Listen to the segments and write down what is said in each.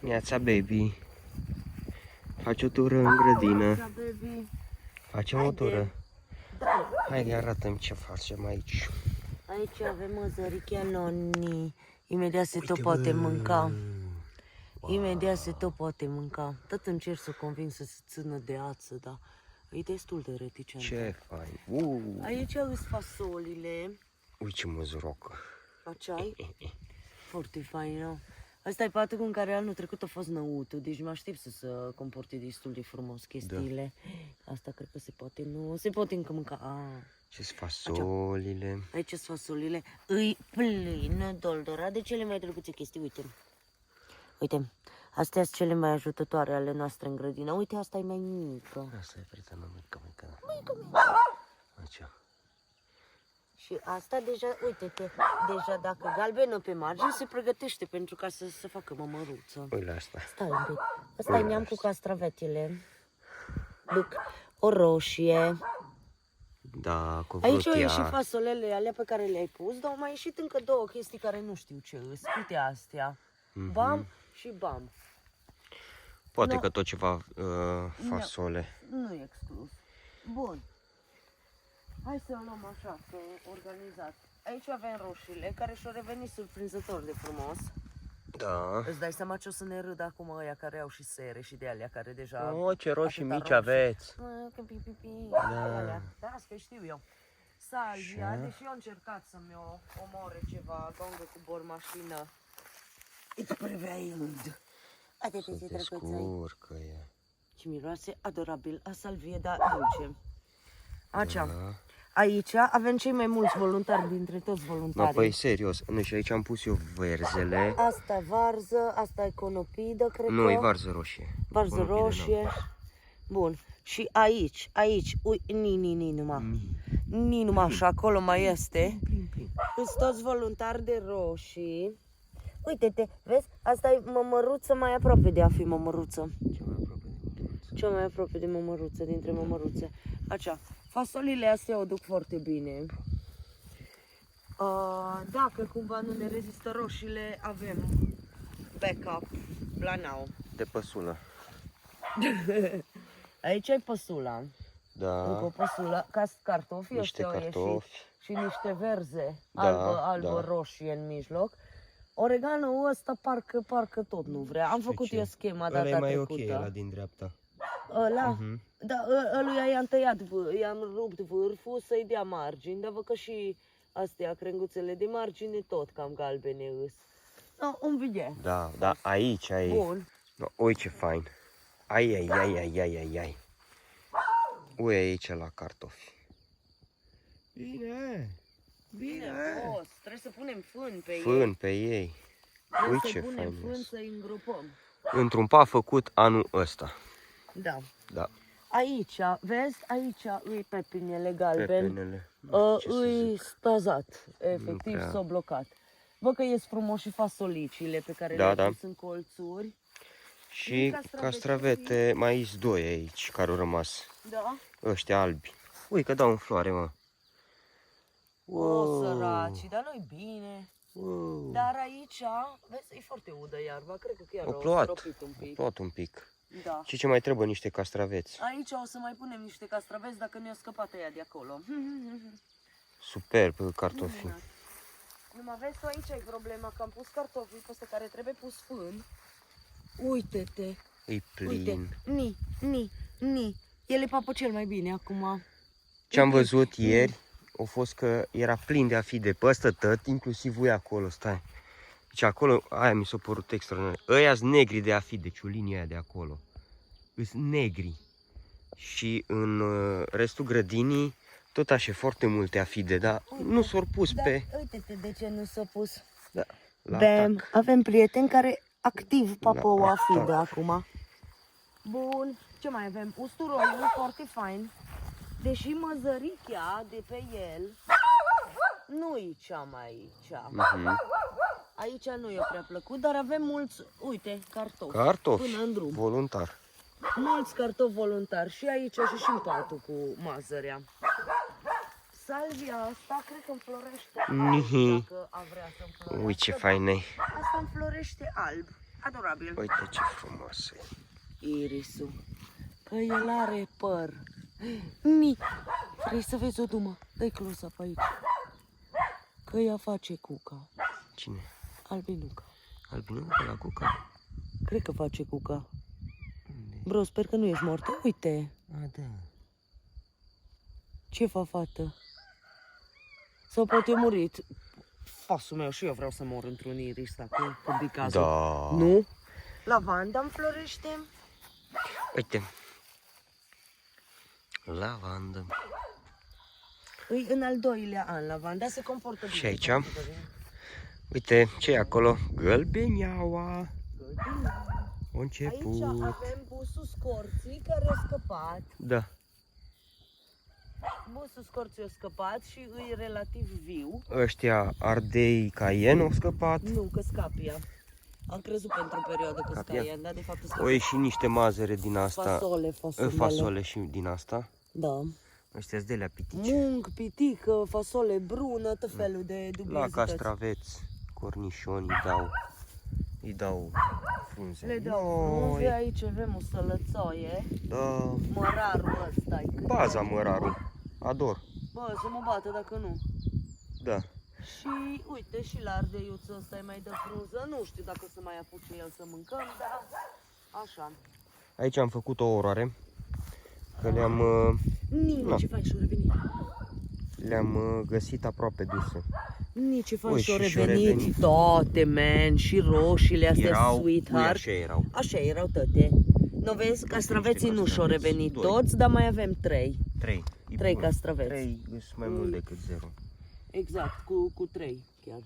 Neața, baby. Faci o tură în grădină. Facem o tură. Da. Hai, arată-mi ce facem aici. Aici avem măzărichea nonni. Imediat se tot poate mânca. Imediat se tot poate mânca. Tot încerc să conving să se țină de ață, dar e destul de reticent. Ce fain. Aici au fasolile. Uite ce măzurocă. Așa-i? Foarte fain, nu? Asta e patul în care anul trecut a fost năutul, deci mă aștept să se comporte destul de frumos chestiile. Da. Asta cred că se poate, nu, se poate încă mânca. Ce-s fasolile. Aici sunt fasolile. Îi plină doldorat de cele mai drăguțe chestii, uite. Uite, astea sunt cele mai ajutătoare ale noastre în grădină. Uite, asta e mai mică. Asta e prietenă mică. Mică. Aici. Și asta deja, uite-te, deja dacă galbenă pe margine se pregătește pentru ca să se facă mămăruță. Uite asta. Stai un pic. Asta e neam cu castravetele. Duc o roșie. Da, cu Aici vrutia. au ieșit fasolele alea pe care le-ai pus, dar au mai ieșit încă două chestii care nu știu ce îs. Uite astea. Bam și bam. Poate că tot ceva fasole. Nu e exclus. Bun. Hai să o luăm așa, să organizat. Aici avem roșiile, care și-au revenit surprinzător de frumos. Da. Îți dai seama ce o să ne râd acum ăia care au și sere și de alea care deja... Oh, ce roșii atâta mici roșii. aveți. Da. Alea. Da, asta știu eu. Salvia, deși eu am încercat să-mi omoare ceva gongă cu bormașină. It prevailed. Atât Se ce drăguț ai. descurcă e. Și miroase adorabil a salvie, dar dulce. Așa. Da. Aici avem cei mai mulți voluntari dintre toți No, voluntarii. păi serios, nu, și aici am pus eu verzele. Asta varză, asta e conopidă, cred Nu, că. e varză roșie. Varză Conopidă, roșie. Bun. Și aici, ui, ni numai și acolo mai este. Sunt toți voluntari de roșii. Uite-te, vezi? Asta e mămăruță mai aproape de a fi mămăruță. Cea mai aproape de mămăruță, dintre mămăruțe. Așa, fasolile astea o duc foarte bine. Dacă cumva nu ne rezistă roșiile, avem backup la now. De păsulă. Aici e păsula. Da. Încă o păsulă, ca cartofi, Niște ăștia au ieșit. cartofi. Și niște verze, Da, albă, da. roșie în mijloc. Oregano ăsta parcă tot nu vrea. Am făcut eu schema data Ăla e mai trecută. ok, ăla din dreapta. Ăla? Da, ăluia i-am tăiat, i-am rupt vârful să-i dea margini, dar văd că și astea, crenguțele de margine, tot cam galbene îs. No, un vedea. Da, da, aici ai. Bun. No, uite ce fain. Ai. Ui, aici la cartofi. Bine. Frumos. Trebuie să punem fân pe ei. Fân pe ei. Trebuie Uite să ce punem fain fân, este. să-i îngropăm. Într-un pas făcut anul ăsta. Da. Da. Aici, vezi? Aici îi pepinele galben. Pepenele. Îi stazat. Efectiv, prea. s-a blocat. Văd că ies frumos și fasolicile pe care Da, le-ai pus în colțuri. Și castravete, mai sunt doi aici care au rămas. Da? Ăștia albi. Ui că dau în floare, mă. O, săraci, dar nu-i bine. Wow. Dar aici, vezi, e foarte udă iarba, cred că chiar O o plouat. stropit un pic. Tot un pic. Da. Și ce mai trebuie? Niște castraveți. Aici o să mai punem niște castraveți dacă ne-a scăpat ea de acolo. Superb cartofi. Numai vezi tu, aici ai problema, că am pus cartofii peste care trebuie pus fân. Uite-te, E plin. uite, ni. El e papă cel mai bine acum. Ce am văzut ieri a fost că era plin de afide pe ăsta tot, inclusiv voi acolo, stai. Deci acolo, aia mi s-a părut extraordinar. Ăia sunt negri de afide, ciulinii aia de acolo. Sunt negri. Și în restul grădinii, tot așa foarte multe afide, dar nu s-au pus pe... Uite-te de ce nu s-a pus. Da, la Bam, atac. avem prieteni care activ papă o La afidă atac. acum. Bun, ce mai avem? Usturoiul foarte fain. Deși măzărichea de pe el nu e cea mai cea. Aici nu i-a prea plăcut, dar avem mulți, uite, cartofi. Cartofi, Până în drum. voluntar. Mulți cartofi voluntari și aici și în patul cu mazărea. Salvia asta cred că înflorește alb, dacă a vrea să înflorească. Ui, ce fain e. Asta înflorește alb. Adorabil. Uite ce frumos e. Irisul. Că el are păr. Ni. Vrei să vezi o dumă? Dă-i close-up aici. Că ea face cuca. Cine? Albinuca. Albinuca la cuca? Cred că face cuca. Unde? Bro, sper că nu ești mortă. Uite. A, da. Ce fa fată? Sau poate a murit. Fasul meu și eu vreau să mor într-un iris dacă când e cazul. Da. Nu? Lavanda înflorește. Uite. Lavandă. Îi în al doilea an, lavanda se comportă bine. Și aici? Uite ce e acolo. Gălbeneaua. A Aici început. avem busul scorții care a scăpat. Da. Busul scorții a scăpat și îi relativ viu. Ăștia ardei caien au scăpat. Nu, că scapia. Am crezut pentru o perioadă că Scapia? scapia, dar de fapt O scapia. ieși niște mazăre din asta. Fasole. Fasole și din asta. Da. Ăștia sunt de alea pitice. Mung, pitică, fasole brună, tot felul de La dubiozități. castraveți, cornișoni îi dau frunze. Le dau Noi. frunze, aici avem o sălățoie. Da. Mărarul ăsta e cât Baza mai- mărarul. Ador. Bă, să mă bată dacă nu. Da. Și uite, și la ardeiuțul ăsta e mai de frunză. Nu știu dacă o să mai apuce el să mâncăm, dar așa. Aici am făcut o oroare. Că le-am Nici ce faci și-o revenit. găsit aproape duse. Nici ce Ui, faci și-o și-o revenit. revenit. Toate, man, și roșiile astea, Erau, ui, sweetheart. așa erau. Așa erau toate. Nu vezi, castraveții nu și-au castraveți. revenit Doi. toți, dar mai avem 3. 3. E 3 bun. castraveți. 3 sunt mai mult decât 0. Exact, cu 3 chiar.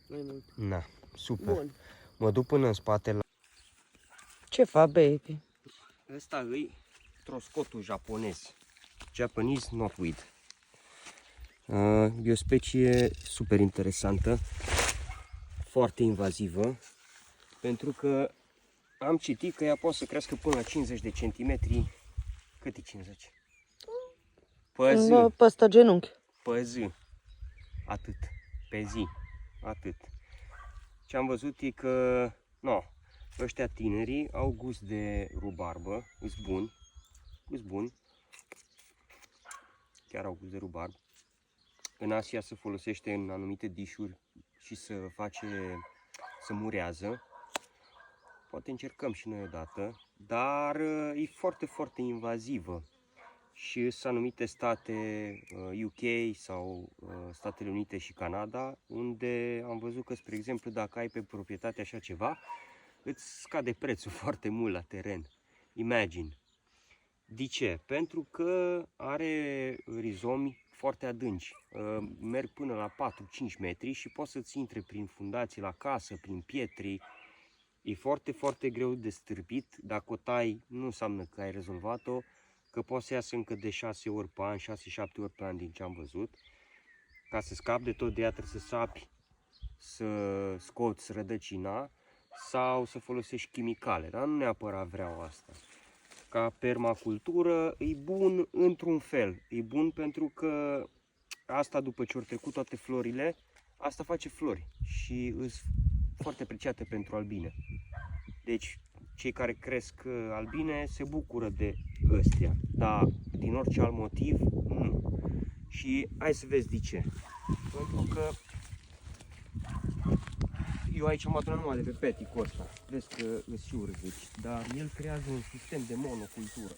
Mai mult. Na, super. Bun. Mă duc până în spate la... Ce fac, baby? Ăsta îi troscotul japonez. Japanese knotweed. E o specie super interesantă, foarte invazivă, pentru că am citit că ea poate să crească până la 50 de centimetri. Cât e 50? Pe zi. Pe ăsta genunchi. Pe zi. Atât. Pe zi. Atât. Ce am văzut e că, ăștia tinerii au gust de rubarbă, îs buni, chiar au gust de rubarb. În Asia se folosește în anumite dișuri și să murează. Poate încercăm și noi odată, dar e foarte, foarte invazivă. Și sunt anumite state, UK sau Statele Unite și Canada, unde am văzut că, spre exemplu, dacă ai pe proprietate așa ceva, îți scade prețul foarte mult la teren. Imagine. De ce? Pentru că are rizomi foarte adânci, merg până la 4-5 metri și poți să-ți intre prin fundații la casă, prin pietri. E foarte, foarte greu de stârpit. Dacă o tai, nu înseamnă că ai rezolvat-o, că poate să iasă încă de 6 ori pe an, 6-7 ori pe an din ce am văzut. Ca să scapi de tot de ea trebuie să sapi, să scoți rădăcina sau să folosești chimicale, dar nu neapărat vreau asta. Ca permacultură e bun într-un fel, e bun pentru că asta după ce au trecut toate florile, asta face flori și îs foarte apreciate pentru albine. Deci cei care cresc albine se bucură de ăstea, dar din orice alt motiv, nu. Și hai să vezi de ce. Pentru că eu aici am adunat numai de pe peticul ăsta. Vezi că îți și urzici, dar el creează un sistem de monocultură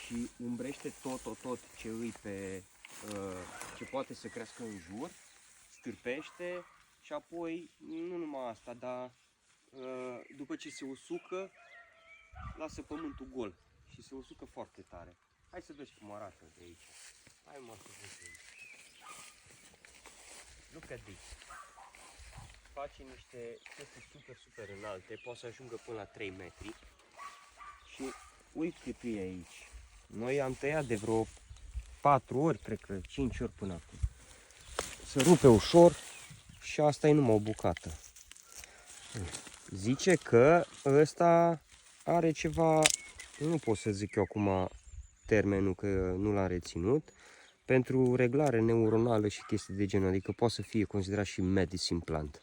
și umbrește tot ce îi pe ce poate să crească în jur, stârpește și apoi nu numai asta, dar după ce se usucă, lasă pământul gol și se usucă foarte tare. Hai să vezi cum arată de aici. Hai mă să vezi de aici. Look at this. Face niște chestii super înalte, poate să ajungă până la 3 metri. Și uite cât e aici. Noi am tăiat de vreo 4 ori, cred că 5 ori până acum. Se rupe ușor și asta e numai o bucată. Zice că ăsta are ceva, nu pot să zic eu acum termenul că nu l-am reținut, pentru reglare neuronală și chestii de genul, adică poate să fie considerat și medicine plant.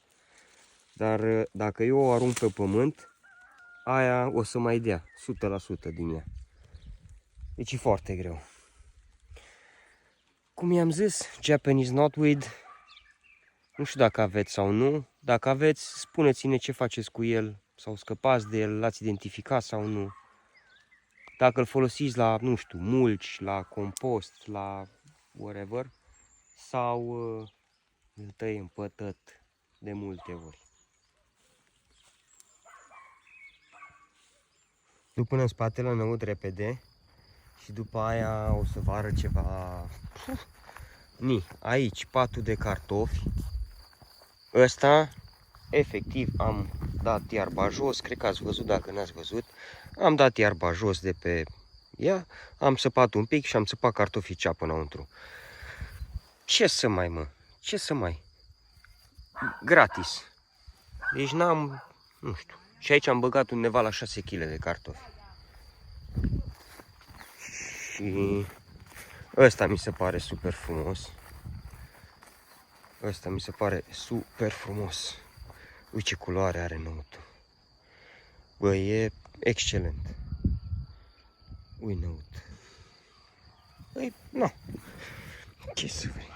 Dar dacă eu o arunc pe pământ, aia o să mai dea 100% din ea. Deci e foarte greu. Cum i-am zis, Japanese knotweed, nu știu dacă aveți sau nu. Dacă aveți, spuneți-ne ce faceți cu el sau scăpați de el, l-ați identificat sau nu. Dacă îl folosiți la, nu știu, mulci, la compost, la whatever, sau îl tăiem pătăt de multe ori. Du până în spatele năud repede și după aia o să vă arăt ceva. Aici patul de cartofi. Ăsta, efectiv, am dat iarba jos, cred că ați văzut, dacă n-ați văzut. Am dat iarba jos de pe ea, am săpat un pic și am săpat cartofii ceapă înăuntru. Ce să mai, mă? Ce să mai? Gratis. Deci n-am, nu știu. Și aici am băgat undeva la 6 kg de cartofi. Și ăsta mi se pare super frumos. Ăsta mi se pare super frumos. Uite ce culoare are năutul. Bă, e excelent. Ui năut. Păi, nu. Ce să vrei?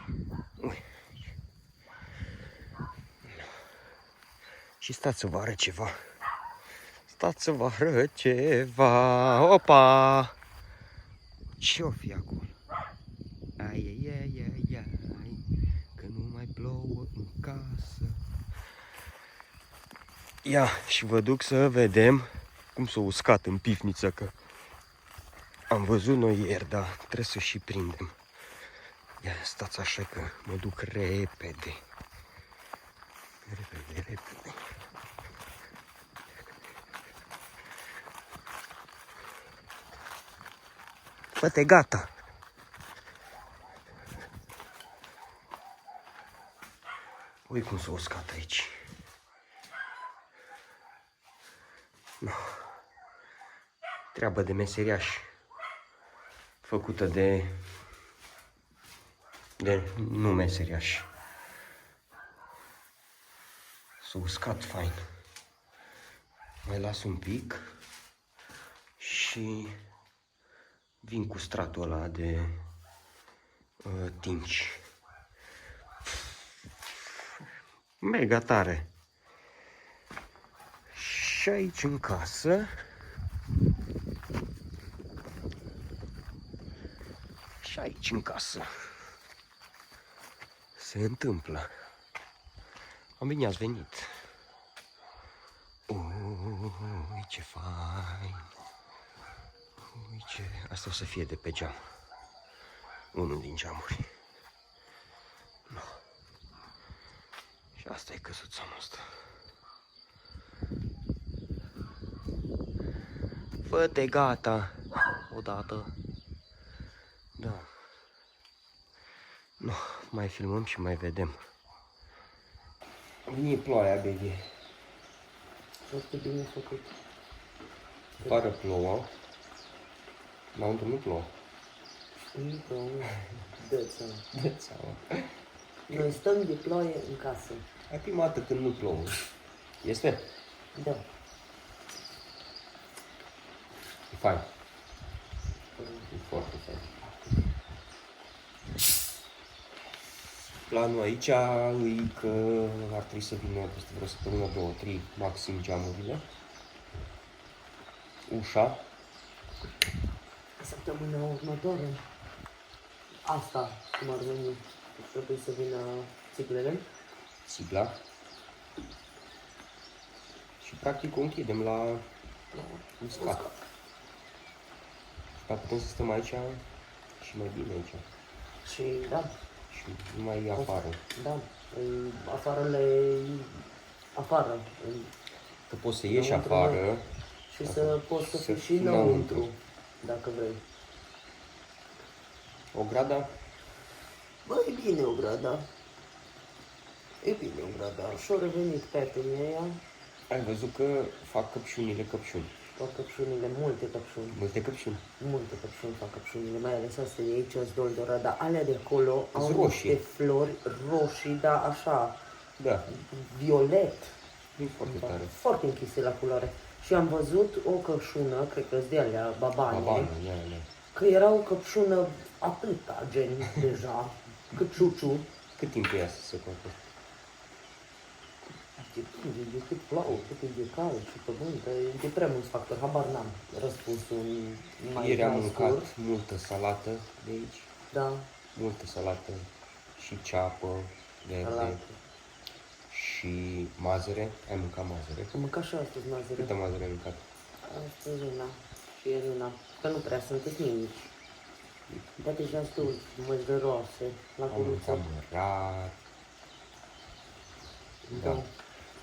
Ui. Și stați să vă arăt ceva. Stați să vă arăt ceva. Opa! Ce-o fi acolo? Ai, că nu mai plouă în casă. Ia, și vă duc să vedem cum s-a uscat în pivniță, că am văzut noi ieri, dar trebuie să și prindem. Ia, stați așa că mă duc repede. Repede. Fă-te gata! Ui cum s-a uscat aici. No. Treabă de meseriaș. Făcută de nu meseriaș. S-a uscat fain. Mai las un pic și vin cu stratul ăla de tinci. Mega tare. Și aici în casă se întâmplă. Bine ați venit. Ui, ce fain. Ui, ce... Asta o să fie de pe geam. Unul din geamuri. No. Și asta e căsuța noastră. Fă-te gata. Odată. Da. No, mai filmăm și mai vedem. Vine ploaia, baby. Foarte bine făcut. Pară plouă. Înăuntru nu plouă. Nu plouă. Dă-ți seama. Noi stăm de ploaie în casă. E prima dată când nu plouă. Este? Da. E fain. E foarte fain. Planul aici e că ar trebui să vină peste vreo săptămână, 2, 3, maxim geamurile. Ușa. Săptămâna următoare. Asta, cum ar veni, trebuie să vină țiglele. Țigla. Și practic o închidem la uscat. Dar putem să stăm aici și mai bine aici. Și da. Și nu mai e afară. Da. Afară. Că poți să ieși afară. Și să poți să fii și înăuntru, dacă vrei. O grada? Bă, e bine o grada. E bine o grada. Și-au revenit prietenii ăia. Ai văzut că fac căpșunile căpșuni. Fac căpșunile, multe căpșuni. Multe căpșuni. Multe căpșuni fac căpșunile, mai ales astea de aici, sunt doldora, dar alea de acolo au roșii. niște flori roșii, dar așa, Da. violet. E foarte Da, tare. foarte închise la culoare. Și am văzut o căpșună, cred că de alea, babane, Habană, da. că era o căpșună atâta, gen, deja, cât ciuciu. Cât timp ia să se coacă? Depinde de cât plouă, cât e de cald și pământ, de prea mulți factori, habar n-am răspunsul mai Ieri am mai mâncat scurt. multă salată de aici, Da, multă salată și ceapă verde salată. și mazăre. Ai mâncat mazăre? Am mâncat și astăzi mazăre. Câtă mazăre ai mâncat? Astăzi una și ieri una, că nu prea sunt mici. Dar deja sunt măzăroase, la Am curuță. mâncat mărar. Da. Da.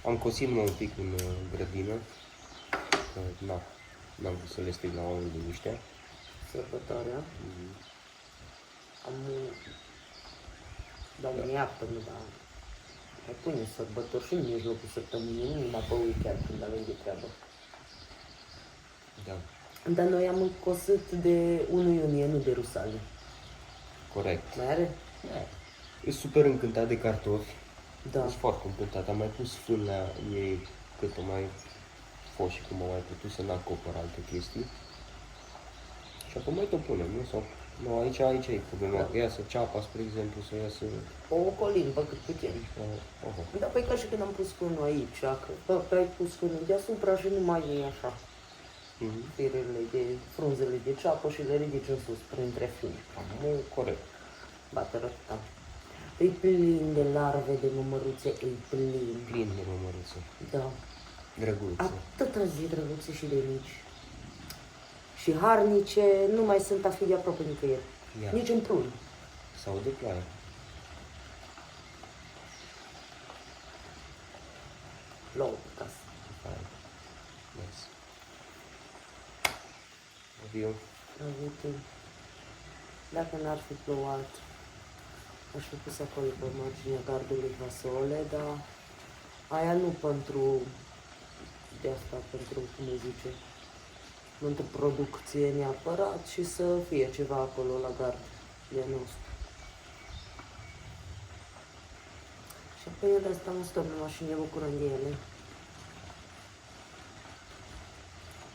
Am cosit un pic în grădină, că n-am vrut să le stric la oameni de niște. Sărbătoarea. Am... Doamne, iartă-mă, dar... Mai pune sărbători și în mijlocul săptămânii, nu numai pe weekend când avem de treabă. Da, Dar noi am cosit de 1 iunie, nu de Rusale. corect. Mai are? E super încântat de cartofi. Da. Sunt foarte încântat. Am mai pus fân la ei cât o mai fost și cum am mai putut să n-acopăr alte chestii. Și acum mai tot punem, nu? Sau, nu, aici e problema, că iasă ceapa, spre exemplu, să iasă... O ocolim, pe cât putem. Dar păi ca și când am pus fânul aici, că ai pus fânul deasupra și nu mai e așa. Firele de frunzele de ceapă și le ridici în sus, printre fini. Corect. Bate răta. E plin de larve de mămăruțe, e plin. Plin de mămăruțe. Da. Drăguțe. Atâta zi drăguțe și de mici. Și harnice, nu mai sunt a fi de aproape nicăieri. Ia. Nici în prun. Sau de ploaie. Plouă pe casă. Hai. Nice. Aviu. Uite, dacă n-ar fi plouat, aș fi pus acolo pe marginea gardului fasole, dar aia nu pentru de asta, pentru, cum îi zice, pentru producție neapărat și să fie ceva acolo la gard de nostru. Și apoi de asta mă stăm în mașini, ne bucurăm de ele.